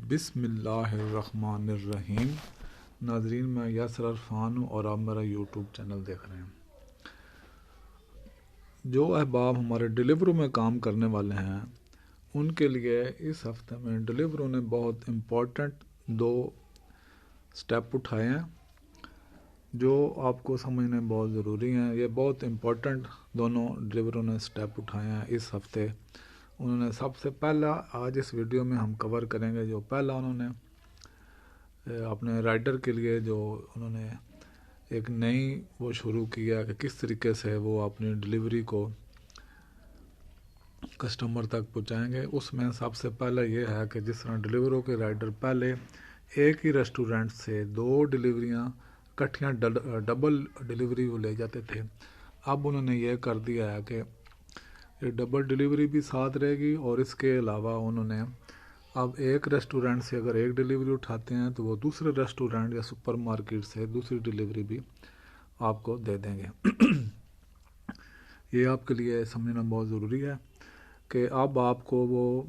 بسم اللہ الرحمن الرحیم۔ ناظرین، میں یاسر عرفان ہوں اور آپ میرا یوٹیوب چینل دیکھ رہے ہیں۔ جو احباب ہمارے ڈیلیورو میں کام کرنے والے ہیں ان کے لیے اس ہفتے میں ڈیلیورو نے بہت امپورٹنٹ 2 سٹیپ اٹھائے ہیں جو آپ کو سمجھنے بہت ضروری ہیں۔ یہ بہت امپورٹنٹ دونوں ڈیلیورو نے سٹیپ اٹھائے ہیں اس ہفتے۔ انہوں نے سب سے پہلا آج اس ویڈیو میں ہم کور کریں گے جو پہلا انہوں نے اپنے رائڈر کے لیے جو انہوں نے ایک نئی وہ شروع کیا کہ کس طریقے سے وہ اپنی ڈیلیوری کو کسٹمر تک پہنچائیں گے۔ اس میں سب سے پہلا یہ ہے کہ جس طرح ڈیلیورو کے رائڈر پہلے ایک ہی ریسٹورنٹ سے 2 ڈیلیوریاں اکٹھیاں ڈبل ڈیلیوری وہ لے جاتے تھے، اب انہوں نے یہ کر دیا ہے کہ یہ ڈبل ڈیلیوری بھی ساتھ رہے گی، اور اس کے علاوہ انہوں نے اب ایک ریسٹورنٹ سے اگر ایک ڈیلیوری اٹھاتے ہیں تو وہ دوسرے ریسٹورنٹ یا سپر مارکیٹ سے دوسری ڈیلیوری بھی آپ کو دے دیں گے۔ یہ آپ کے لیے سمجھنا بہت ضروری ہے کہ اب آپ کو وہ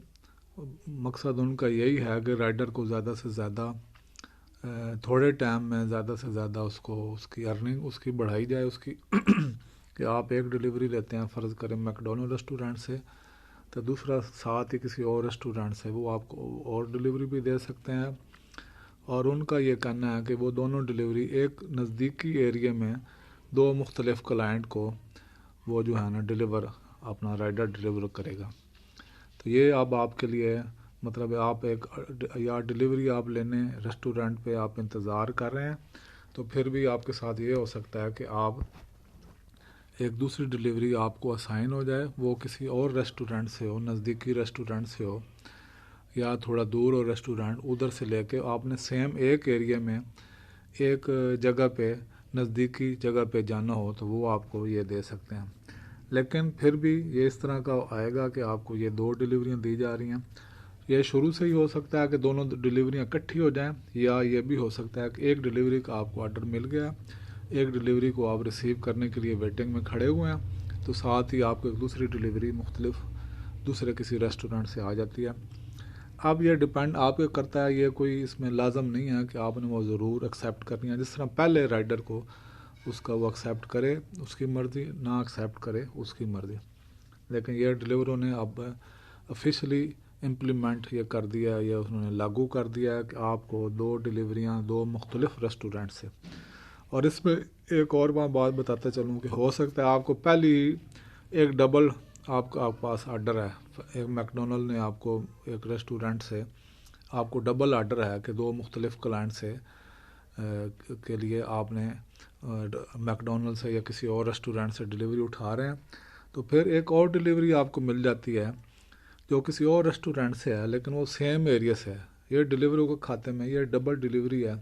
مقصد ان کا یہی ہے کہ رائڈر کو زیادہ سے زیادہ تھوڑے ٹائم میں زیادہ سے زیادہ اس کی ارننگ اس کی بڑھائی جائے اس کی کہ آپ ایک ڈیلیوری لیتے ہیں فرض کریں میکڈونلڈ ریسٹورنٹ سے، تو دوسرا ساتھ ہی کسی اور ریسٹورنٹ سے وہ آپ کو اور ڈیلیوری بھی دے سکتے ہیں، اور ان کا یہ کہنا ہے کہ وہ دونوں ڈیلیوری ایک نزدیکی ایریے میں 2 مختلف کلائنٹ کو وہ جو ہے نا ڈیلیور اپنا رائڈر ڈیلیور کرے گا۔ تو یہ اب آپ کے لیے مطلب آپ ایک یا ڈیلیوری آپ لینے ریسٹورنٹ پہ آپ انتظار کر رہے ہیں تو پھر بھی آپ کے ساتھ یہ ہو سکتا ہے کہ آپ ایک دوسری ڈیلیوری آپ کو اسائن ہو جائے، وہ کسی اور ریسٹورنٹ سے ہو، نزدیکی ریسٹورنٹ سے ہو یا تھوڑا دور ہو ریسٹورنٹ، ادھر سے لے کے آپ نے سیم ایک ایریے میں ایک جگہ پہ نزدیکی جگہ پہ جانا ہو تو وہ آپ کو یہ دے سکتے ہیں۔ لیکن پھر بھی یہ اس طرح کا آئے گا کہ آپ کو یہ 2 ڈیلیوریاں دی جا رہی ہیں۔ یہ شروع سے ہی ہو سکتا ہے کہ دونوں ڈیلیوریاں اکٹھی ہو جائیں، یا یہ بھی ہو سکتا ہے کہ ایک ڈیلیوری کا آپ کو آرڈر مل گیا، ایک ڈیلیوری کو آپ ریسیو کرنے کے لیے ویٹنگ میں کھڑے ہوئے ہیں، تو ساتھ ہی آپ کو ایک دوسری ڈیلیوری مختلف دوسرے کسی ریسٹورنٹ سے آ جاتی ہے۔ اب یہ ڈیپینڈ آپ کے کرتا ہے، یہ کوئی اس میں لازم نہیں ہے کہ آپ نے وہ ضرور ایکسیپٹ کرنی ہے۔ جس طرح پہلے رائڈر کو اس کا وہ ایکسیپٹ کرے اس کی مرضی، نہ ایکسیپٹ کرے اس کی مرضی، لیکن یہ ڈیلیورو نے اب آفیشلی امپلیمنٹ یہ کر دیا ہے، یہ انہوں نے لاگو کر دیا ہے کہ آپ کو 2 ڈیلیوریاں 2 مختلف ریسٹورنٹ سے۔ اور اس میں ایک اور بات بتاتا چلوں کہ ہو سکتا ہے آپ کو پہلی ایک ڈبل آپ کا پاس آرڈر ہے، ایک میکڈونلڈ نے آپ کو ایک ریسٹورنٹ سے آپ کو ڈبل آرڈر ہے کہ 2 مختلف کلائنٹ سے کے لیے آپ نے میکڈونلڈ سے یا کسی اور ریسٹورنٹ سے ڈیلیوری اٹھا رہے ہیں، تو پھر ایک اور ڈیلیوری آپ کو مل جاتی ہے جو کسی اور ریسٹورنٹ سے ہے لیکن وہ سیم ایریا سے ہے۔ یہ ڈیلیوری کے کھاتے میں یہ ڈبل ڈیلیوری ہے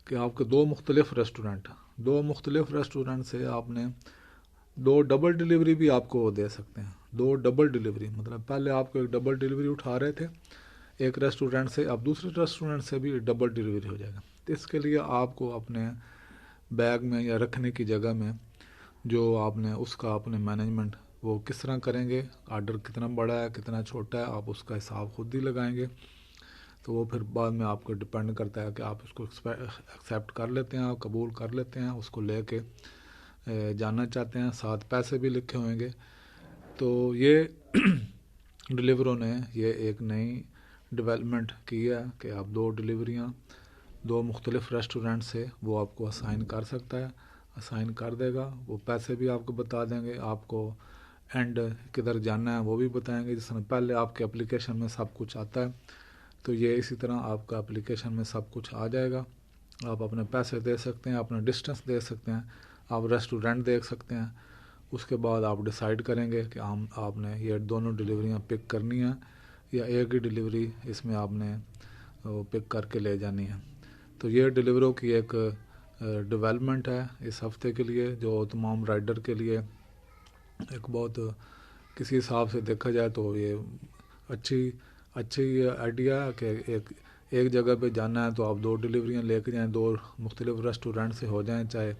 کہ آپ کے 2 مختلف ریسٹورنٹ سے آپ نے 2 ڈبل ڈیلیوری بھی آپ کو دے سکتے ہیں۔ 2 ڈبل ڈیلیوری مطلب پہلے آپ کو ایک ڈبل ڈیلیوری اٹھا رہے تھے ایک ریسٹورنٹ سے، اب دوسرے ریسٹورنٹ سے بھی ڈبل ڈیلیوری ہو جائے گا۔ تو اس کے لیے آپ کو اپنے بیگ میں یا رکھنے کی جگہ میں جو آپ نے اس کا اپنے مینجمنٹ وہ کس طرح کریں گے، آرڈر کتنا بڑا ہے کتنا چھوٹا ہے آپ اس کا حساب خود ہی لگائیں گے، تو وہ پھر بعد میں آپ کو ڈیپینڈ کرتا ہے کہ آپ اس کو ایکسیپٹ کر لیتے ہیں، قبول کر لیتے ہیں، اس کو لے کے جانا چاہتے ہیں، ساتھ پیسے بھی لکھے ہوئیں گے۔ تو یہ ڈیلیورو نے یہ ایک نئی ڈیولپمنٹ کی ہے کہ آپ 2 ڈیلیوریاں 2 مختلف ریسٹورنٹ سے وہ آپ کو اسائن کر سکتا ہے، اسائن کر دے گا، وہ پیسے بھی آپ کو بتا دیں گے، آپ کو اینڈ کدھر جانا ہے وہ بھی بتائیں گے۔ جس طرح پہلے آپ کے اپلیکیشن میں سب کچھ آتا ہے تو یہ اسی طرح آپ کا اپلیکیشن میں سب کچھ آ جائے گا، آپ اپنے پیسے دے سکتے ہیں، اپنا ڈسٹنس دے سکتے ہیں، آپ ریسٹورنٹ دیکھ سکتے ہیں، اس کے بعد آپ ڈیسائیڈ کریں گے کہ آپ نے یہ دونوں ڈیلیوریاں پک کرنی ہیں یا ایک ہی ڈیلیوری اس میں آپ نے پک کر کے لے جانی ہے۔ تو یہ ڈیلیورو کی ایک ڈیولپمنٹ ہے اس ہفتے کے لیے جو تمام رائڈر کے لیے ایک بہت کسی حساب سے دیکھا جائے تو یہ اچھی آئیڈیا ہے کہ ایک جگہ پہ جانا ہے تو آپ 2 ڈیلیوریاں لے کے جائیں، 2 مختلف ریسٹورنٹ سے ہو جائیں، چاہے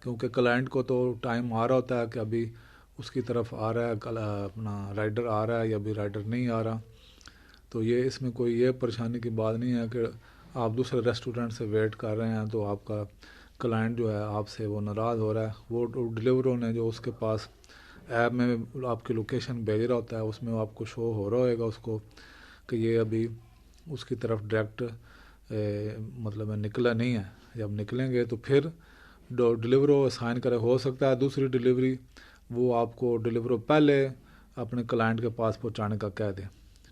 کیونکہ کلائنٹ کو تو ٹائم آ رہا ہوتا ہے کہ ابھی اس کی طرف آ رہا ہے اپنا رائڈر آ رہا ہے یا ابھی رائڈر نہیں آ رہا، تو تو یہ اس میں کوئی یہ پریشانی کی بات نہیں ہے کہ آپ دوسرے ریسٹورنٹ سے ویٹ کر رہے ہیں تو آپ کا کلائنٹ جو ہے آپ سے وہ ناراض ہو رہا ہے. وہ ڈلیوروں نے جو اس کے پاس ایپ میں آپ کی لوکیشن بھیج رہا ہوتا ہے اس میں آپ کو شو ہو رہا ہوئے گا اس کو کہ یہ ابھی اس کی طرف ڈائریکٹ مطلب نکلا نہیں ہے. جب نکلیں گے تو پھر ڈلیورو اسائن کرے. ہو سکتا ہے دوسری ڈلیوری وہ آپ کو ڈلیورو پہلے اپنے کلائنٹ کے پاس پہنچانے کا کہہ دے.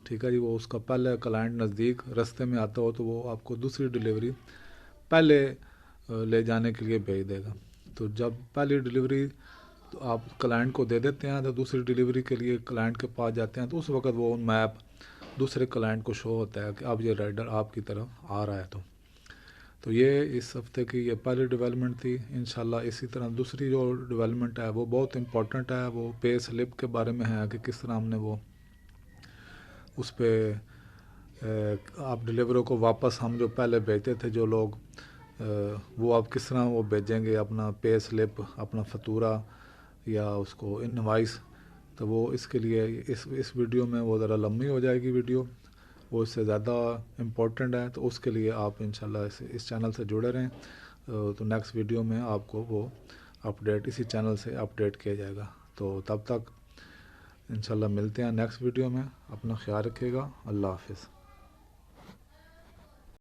ٹھیک ہے جی. وہ اس کا پہلے کلائنٹ نزدیک رستے میں آتا ہو تو وہ آپ کو دوسری ڈلیوری پہلے لے جانے کے لیے بھیج دے گا. تو جب پہلی ڈلیوری تو آپ کلائنٹ کو دے دیتے ہیں تو دوسری ڈلیوری کے لیے کلائنٹ کے پاس جاتے ہیں تو اس وقت وہ میپ دوسرے کلائنٹ کو شو ہوتا ہے کہ اب یہ رائڈر آپ کی طرف آ رہا ہے. تو یہ اس ہفتے کی یہ پہلی ڈیولپمنٹ تھی. انشاءاللہ اسی طرح دوسری جو ڈیولپمنٹ ہے وہ بہت امپورٹنٹ ہے. وہ پے سلپ کے بارے میں ہے کہ کس طرح ہم نے وہ اس پہ آپ ڈلیوروں کو واپس ہم جو پہلے بھیجتے تھے جو لوگ وہ آپ کس طرح وہ بھیجیں گے اپنا پے سلپ اپنا فاتورہ یا اس کو انوائس. تو وہ اس کے لیے اس ویڈیو میں وہ ذرا لمبی ہو جائے گی ویڈیو. وہ اس سے زیادہ امپورٹنٹ ہے تو اس کے لیے آپ انشاءاللہ اس چینل سے جڑے رہیں. تو نیکسٹ ویڈیو میں آپ کو وہ اپڈیٹ اسی چینل سے اپڈیٹ کیا جائے گا. تو تب تک انشاءاللہ ملتے ہیں نیکسٹ ویڈیو میں. اپنا خیال رکھیے گا. اللہ حافظ.